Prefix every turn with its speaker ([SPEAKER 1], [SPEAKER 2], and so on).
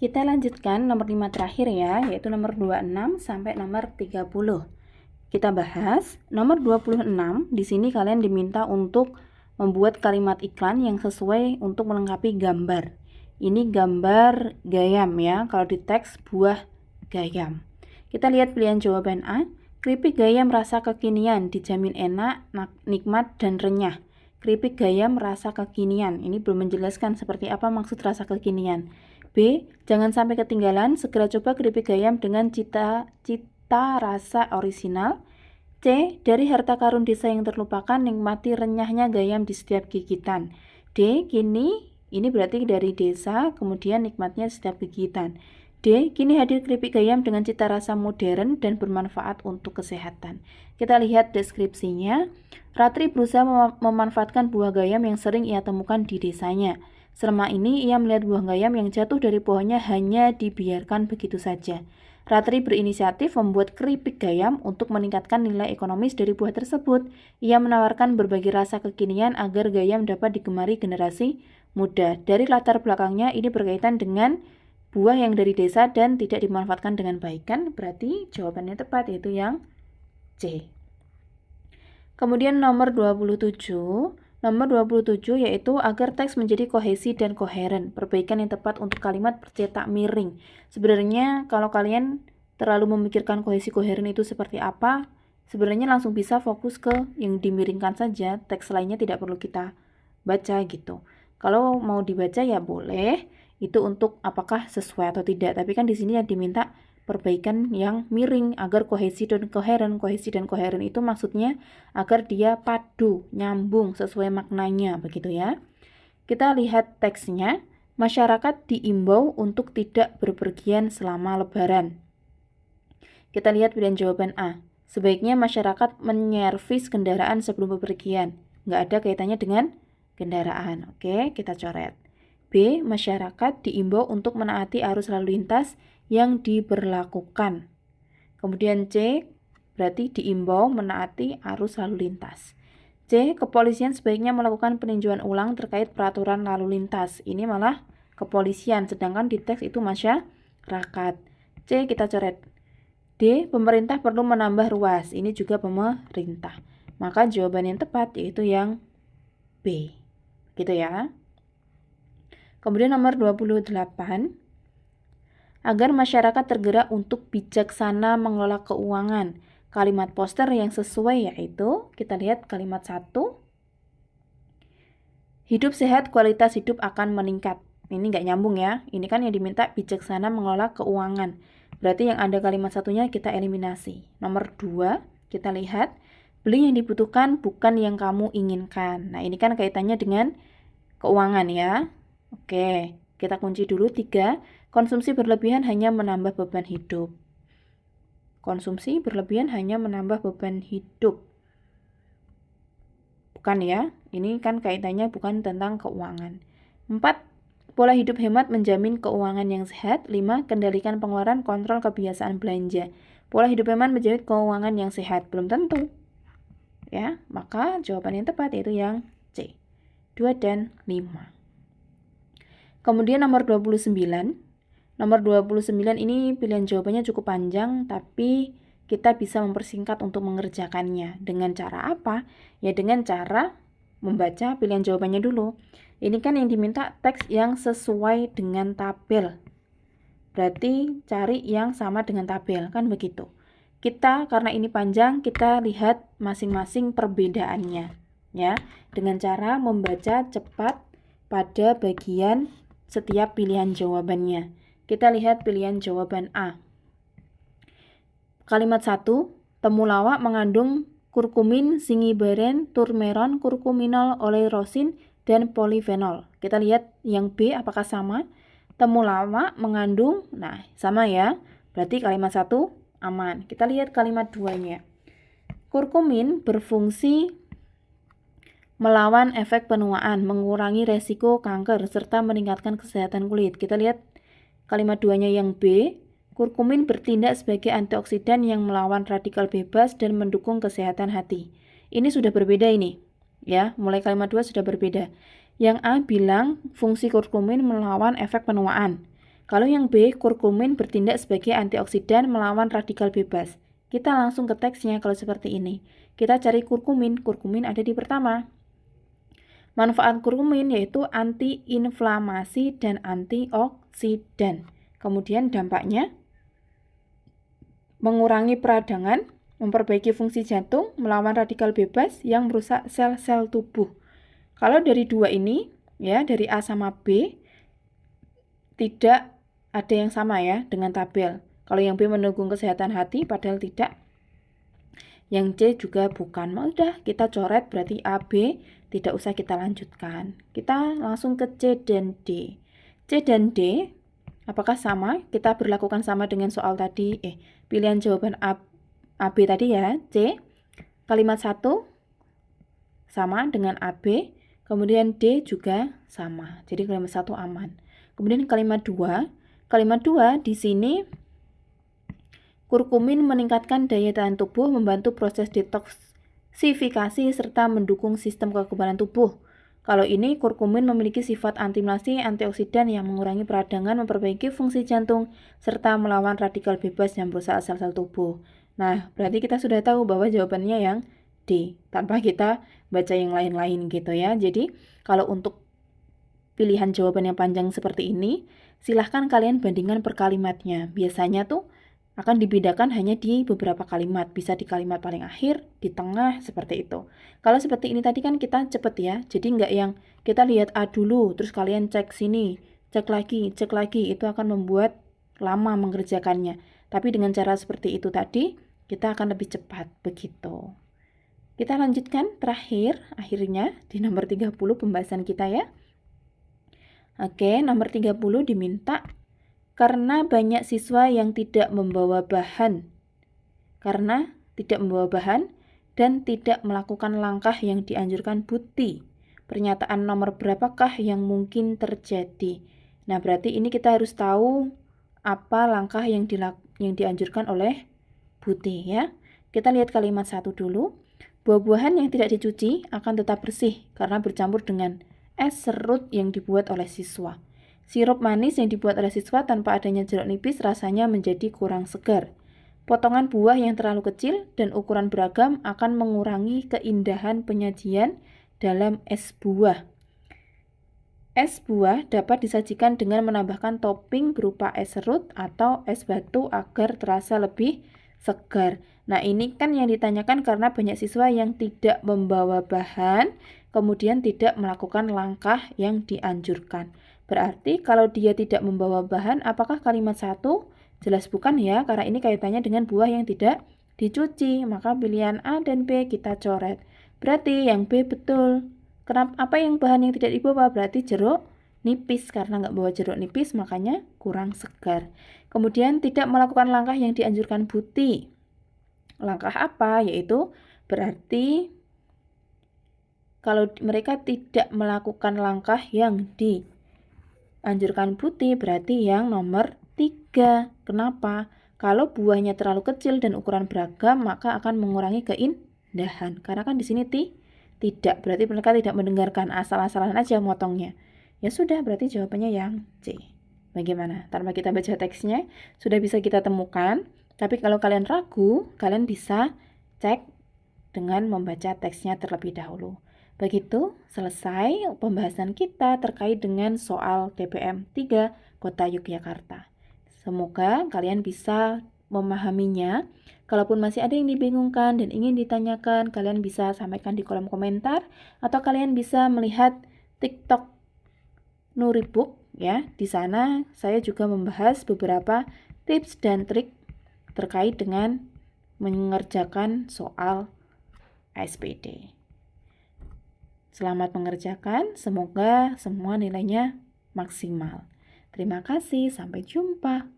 [SPEAKER 1] Kita lanjutkan nomor 5 terakhir ya, yaitu nomor 26 sampai nomor 30. Kita bahas nomor 26. Di sini kalian diminta untuk membuat kalimat iklan yang sesuai untuk melengkapi gambar. Ini gambar gayam ya, kalau di teks buah gayam. Kita lihat pilihan jawaban A. Keripik gayam rasa kekinian, dijamin enak, nikmat, dan renyah. Keripik gayam rasa kekinian. Ini belum menjelaskan seperti apa maksud rasa kekinian. B. Jangan sampai ketinggalan, segera coba keripik gayam dengan cita rasa orisinal. C. Dari harta karun desa yang terlupakan, nikmati renyahnya gayam di setiap gigitan. D. Ini berarti dari desa, kemudian nikmatnya setiap gigitan. D. Kini hadir keripik gayam dengan cita rasa modern dan bermanfaat untuk kesehatan. Kita lihat deskripsinya. Ratri berusaha memanfaatkan buah gayam yang sering ia temukan di desanya. Selama ini ia melihat buah gayam yang jatuh dari pohonnya hanya dibiarkan begitu saja. Ratri berinisiatif membuat keripik gayam untuk meningkatkan nilai ekonomis dari buah tersebut. Ia menawarkan berbagai rasa kekinian agar gayam dapat digemari generasi muda. Dari latar belakangnya ini berkaitan dengan buah yang dari desa dan tidak dimanfaatkan dengan baik, kan? Berarti jawabannya tepat, yaitu yang C. Kemudian nomor 27. Nomor 27 yaitu agar teks menjadi kohesi dan koheren. Perbaikan yang tepat untuk kalimat bercetak miring. Sebenarnya kalau kalian terlalu memikirkan kohesi koheren itu seperti apa, sebenarnya langsung bisa fokus ke yang dimiringkan saja. Teks lainnya tidak perlu kita baca gitu. Kalau mau dibaca ya boleh. Itu untuk apakah sesuai atau tidak. Tapi kan di sini yang diminta perbaikan yang miring agar kohesi dan koheren. Kohesi dan koheren itu maksudnya agar dia padu, nyambung sesuai maknanya, begitu ya. Kita lihat teksnya. Masyarakat diimbau untuk tidak berpergian selama lebaran. Kita lihat pilihan jawaban A. Sebaiknya masyarakat menyervis kendaraan sebelum bepergian. Nggak ada kaitannya dengan kendaraan. Oke, kita coret. B. Masyarakat diimbau untuk menaati arus lalu lintas yang diberlakukan. Kemudian C. Berarti diimbau menaati arus lalu lintas. C. Kepolisian sebaiknya melakukan peninjauan ulang terkait peraturan lalu lintas. Ini malah kepolisian, sedangkan di teks itu masyarakat. C. Kita coret. D. Pemerintah perlu menambah ruas. Ini juga pemerintah. Maka jawaban yang tepat yaitu yang B. Gitu ya. Kemudian nomor 28. Agar masyarakat tergerak untuk bijaksana mengelola keuangan. Kalimat poster yang sesuai yaitu, kita lihat kalimat 1. Hidup sehat, kualitas hidup akan meningkat. Ini nggak nyambung ya. Ini kan yang diminta bijaksana mengelola keuangan. Berarti yang ada kalimat satunya kita eliminasi. Nomor 2, kita lihat. Beli yang dibutuhkan bukan yang kamu inginkan. Nah ini kan kaitannya dengan keuangan ya. Oke, kita kunci dulu 3. Konsumsi berlebihan hanya menambah beban hidup. Konsumsi berlebihan hanya menambah beban hidup. Bukan ya, ini kan kaitannya bukan tentang keuangan. 4. Pola hidup hemat menjamin keuangan yang sehat. 5. Kendalikan pengeluaran, kontrol kebiasaan belanja. Pola hidup hemat menjamin keuangan yang sehat. Belum tentu. Ya, maka jawaban yang tepat yaitu yang C. 2 dan 5. Kemudian nomor 29. Nomor 29 ini pilihan jawabannya cukup panjang, tapi kita bisa mempersingkat untuk mengerjakannya. Dengan cara apa? Ya dengan cara membaca pilihan jawabannya dulu. Ini kan yang diminta teks yang sesuai dengan tabel. Berarti cari yang sama dengan tabel, kan begitu. Kita, karena ini panjang, kita lihat masing-masing perbedaannya. Ya, dengan cara membaca cepat pada bagian setiap pilihan jawabannya. Kita lihat pilihan jawaban A. Kalimat 1, temulawak mengandung kurkumin, singiberen, turmeron, kurkuminol, oleurosin, dan polifenol. Kita lihat yang B apakah sama? Temulawak mengandung, nah sama ya. Berarti kalimat 1 aman. Kita lihat kalimat 2-nya. Kurkumin berfungsi melawan efek penuaan, mengurangi resiko kanker, serta meningkatkan kesehatan kulit. Kita lihat kalimat 2-nya yang B. Kurkumin bertindak sebagai antioksidan yang melawan radikal bebas dan mendukung kesehatan hati. Ini sudah berbeda ini. Ya, mulai kalimat 2 sudah berbeda. Yang A bilang fungsi kurkumin melawan efek penuaan. Kalau yang B, kurkumin bertindak sebagai antioksidan melawan radikal bebas. Kita langsung ke teksnya kalau seperti ini. Kita cari kurkumin, kurkumin ada di pertama. Manfaat kurkumin yaitu antiinflamasi dan antioksidan. Kemudian dampaknya mengurangi peradangan, memperbaiki fungsi jantung, melawan radikal bebas yang merusak sel-sel tubuh. Kalau dari dua ini, ya dari A sama B, tidak ada yang sama ya dengan tabel. Kalau yang B mendukung kesehatan hati, padahal tidak. Yang C juga bukan. Udah kita coret, berarti A, B tidak usah kita lanjutkan. Kita langsung ke C dan D. C dan D, apakah sama? Kita berlakukan sama dengan soal tadi. Pilihan jawaban A, B tadi ya, C. Kalimat 1 sama dengan AB, kemudian D juga sama. Jadi kalimat 1 aman. Kemudian kalimat 2 di sini kurkumin meningkatkan daya tahan tubuh, membantu proses detoksifikasi serta mendukung sistem kekebalan tubuh. Kalau ini kurkumin memiliki sifat antiinflamasi, antioksidan yang mengurangi peradangan, memperbaiki fungsi jantung, serta melawan radikal bebas yang merusak sel-sel tubuh. Nah, berarti kita sudah tahu bahwa jawabannya yang D, tanpa kita baca yang lain-lain gitu ya. Jadi, kalau untuk pilihan jawaban yang panjang seperti ini, silahkan kalian bandingkan per kalimatnya. Biasanya tuh akan dibedakan hanya di beberapa kalimat, bisa di kalimat paling akhir, di tengah, seperti itu. Kalau seperti ini tadi kan kita cepet ya, jadi nggak yang kita lihat A dulu, terus kalian cek sini, cek lagi, itu akan membuat lama mengerjakannya. Tapi dengan cara seperti itu tadi, kita akan lebih cepat, begitu. Kita lanjutkan terakhir, akhirnya di nomor 30 pembahasan kita ya. Oke, nomor 30 diminta karena banyak siswa yang tidak membawa bahan. Karena tidak membawa bahan dan tidak melakukan langkah yang dianjurkan Buti. Pernyataan nomor berapakah yang mungkin terjadi? Nah, berarti ini kita harus tahu apa langkah yang dianjurkan oleh Buti ya. Kita lihat kalimat 1 dulu. Buah-buahan yang tidak dicuci akan tetap bersih karena bercampur dengan es serut yang dibuat oleh siswa. Sirup manis yang dibuat oleh siswa tanpa adanya jeruk nipis rasanya menjadi kurang segar. Potongan buah yang terlalu kecil dan ukuran beragam akan mengurangi keindahan penyajian dalam es buah. Es buah dapat disajikan dengan menambahkan topping berupa es serut atau es batu agar terasa lebih segar. Nah, ini kan yang ditanyakan karena banyak siswa yang tidak membawa bahan, kemudian tidak melakukan langkah yang dianjurkan. Berarti kalau dia tidak membawa bahan, apakah kalimat 1? Jelas bukan ya, karena ini kaitannya dengan buah yang tidak dicuci. Maka pilihan A dan B kita coret. Berarti yang B betul. Kenapa? Apa yang bahan yang tidak dibawa? Berarti jeruk nipis. Karena nggak bawa jeruk nipis, makanya kurang segar. Kemudian tidak melakukan langkah yang dianjurkan Buti. Langkah apa? Yaitu berarti kalau mereka tidak melakukan langkah yang dianjurkan Buti, berarti yang nomor 3. Kenapa? Kalau buahnya terlalu kecil dan ukuran beragam, maka akan mengurangi keindahan. Karena kan di sini tidak, berarti mereka tidak mendengarkan, asal-asalan aja motongnya. Ya sudah, berarti jawabannya yang C. Bagaimana? Tanpa kita baca teksnya, sudah bisa kita temukan. Tapi kalau kalian ragu, kalian bisa cek dengan membaca teksnya terlebih dahulu. Begitu selesai pembahasan kita terkait dengan soal TPM 3 Kota Yogyakarta. Semoga kalian bisa memahaminya. Kalaupun masih ada yang dibingungkan dan ingin ditanyakan, kalian bisa sampaikan di kolom komentar atau kalian bisa melihat TikTok Nuribook ya. Di sana saya juga membahas beberapa tips dan trik terkait dengan mengerjakan soal SPD. Selamat mengerjakan, semoga semua nilainya maksimal. Terima kasih, sampai jumpa.